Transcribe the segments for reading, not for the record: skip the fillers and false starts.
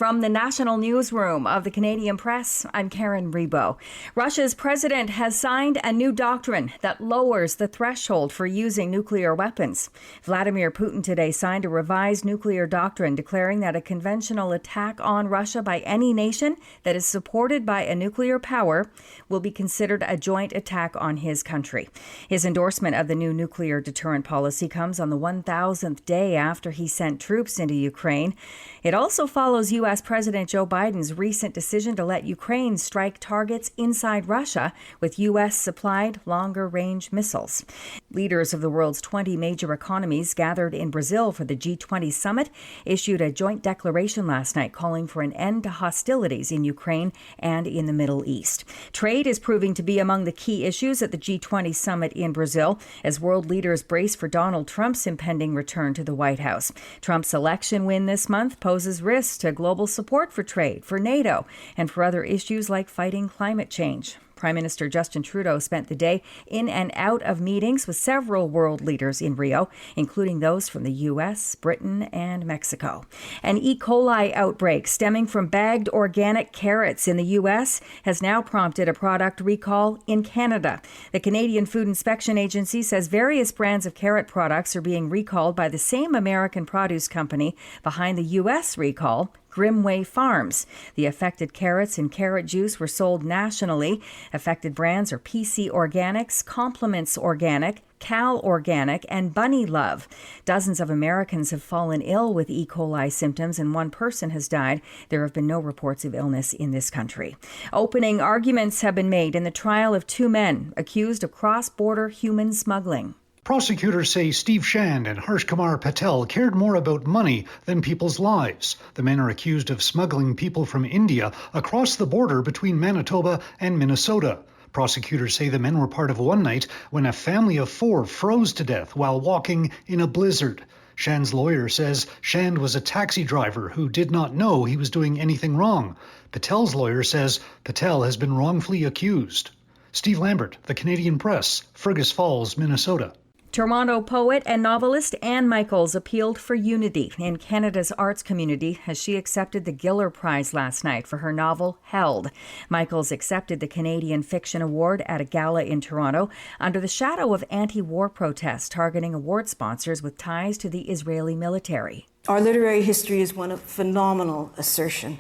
From the National Newsroom of the Canadian Press, I'm Karen Rebo. Russia's president has signed a new doctrine that lowers the threshold for using nuclear weapons. Vladimir Putin today signed a revised nuclear doctrine declaring that a conventional attack on Russia by any nation that is supported by a nuclear power will be considered a joint attack on his country. His endorsement of the new nuclear deterrent policy comes on the 1,000th day after he sent troops into Ukraine. It also follows U.S. President Joe Biden's recent decision to let Ukraine strike targets inside Russia with U.S.-supplied longer-range missiles. Leaders of the world's 20 major economies gathered in Brazil for the G20 summit issued a joint declaration last night calling for an end to hostilities in Ukraine and in the Middle East. Trade is proving to be among the key issues at the G20 summit in Brazil as world leaders brace for Donald Trump's impending return to the White House. Trump's election win this month poses risks to global support for trade, for NATO, and for other issues like fighting climate change. Prime Minister Justin Trudeau spent the day in and out of meetings with several world leaders in Rio, including those from the U.S., Britain, and Mexico. An E. coli outbreak stemming from bagged organic carrots in the U.S. has now prompted a product recall in Canada. The Canadian Food Inspection Agency says various brands of carrot products are being recalled by the same American produce company behind the U.S. recall, Grimway Farms. The affected carrots and carrot juice were sold nationally. Affected brands are PC Organics, Compliments Organic, Cal Organic, and Bunny Love. Dozens of Americans have fallen ill with E. coli symptoms, and one person has died. There have been no reports of illness in this country. Opening arguments have been made in the trial of two men accused of cross-border human smuggling. Prosecutors say Steve Shand and Harsh Kumar Patel cared more about money than people's lives. The men are accused of smuggling people from India across the border between Manitoba and Minnesota. Prosecutors say the men were part of one night when a family of 4 froze to death while walking in a blizzard. Shand's lawyer says Shand was a taxi driver who did not know he was doing anything wrong. Patel's lawyer says Patel has been wrongfully accused. Steve Lambert, The Canadian Press, Fergus Falls, Minnesota. Toronto poet and novelist Anne Michaels appealed for unity in Canada's arts community as she accepted the Giller Prize last night for her novel Held. Michaels accepted the Canadian Fiction Award at a gala in Toronto under the shadow of anti-war protests targeting award sponsors with ties to the Israeli military. Our literary history is one of phenomenal assertion.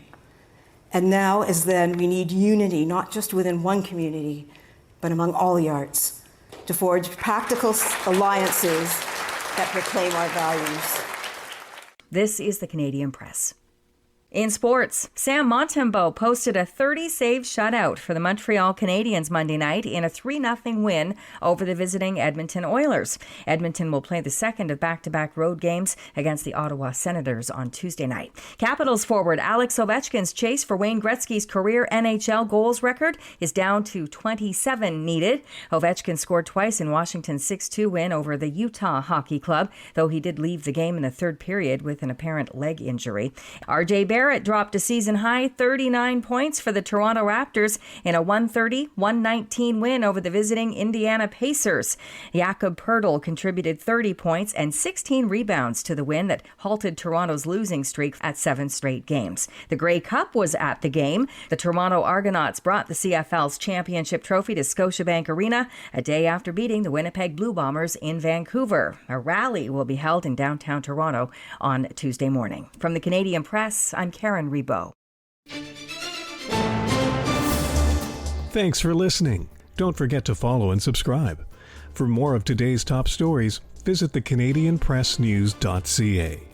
And now, as then, we need unity, not just within one community, but among all the arts, to forge practical alliances that proclaim our values. This is the Canadian Press. In sports, Sam Montembeault posted a 30-save shutout for the Montreal Canadiens Monday night in a 3-0 win over the visiting Edmonton Oilers. Edmonton will play the second of back-to-back road games against the Ottawa Senators on Tuesday night. Capitals forward Alex Ovechkin's chase for Wayne Gretzky's career NHL goals record is down to 27 needed. Ovechkin scored twice in Washington's 6-2 win over the Utah Hockey Club, though he did leave the game in the third period with an apparent leg injury. RJ Barrett dropped a season-high 39 points for the Toronto Raptors in a 130-119 win over the visiting Indiana Pacers. Jakob Poeltl contributed 30 points and 16 rebounds to the win that halted Toronto's losing streak at 7 straight games. The Grey Cup was at the game. The Toronto Argonauts brought the CFL's championship trophy to Scotiabank Arena a day after beating the Winnipeg Blue Bombers in Vancouver. A rally will be held in downtown Toronto on Tuesday morning. From the Canadian Press, I'm Karen Rebo. Thanks for listening. Don't forget to follow and subscribe. For more of today's top stories, visit thecanadianpressnews.ca.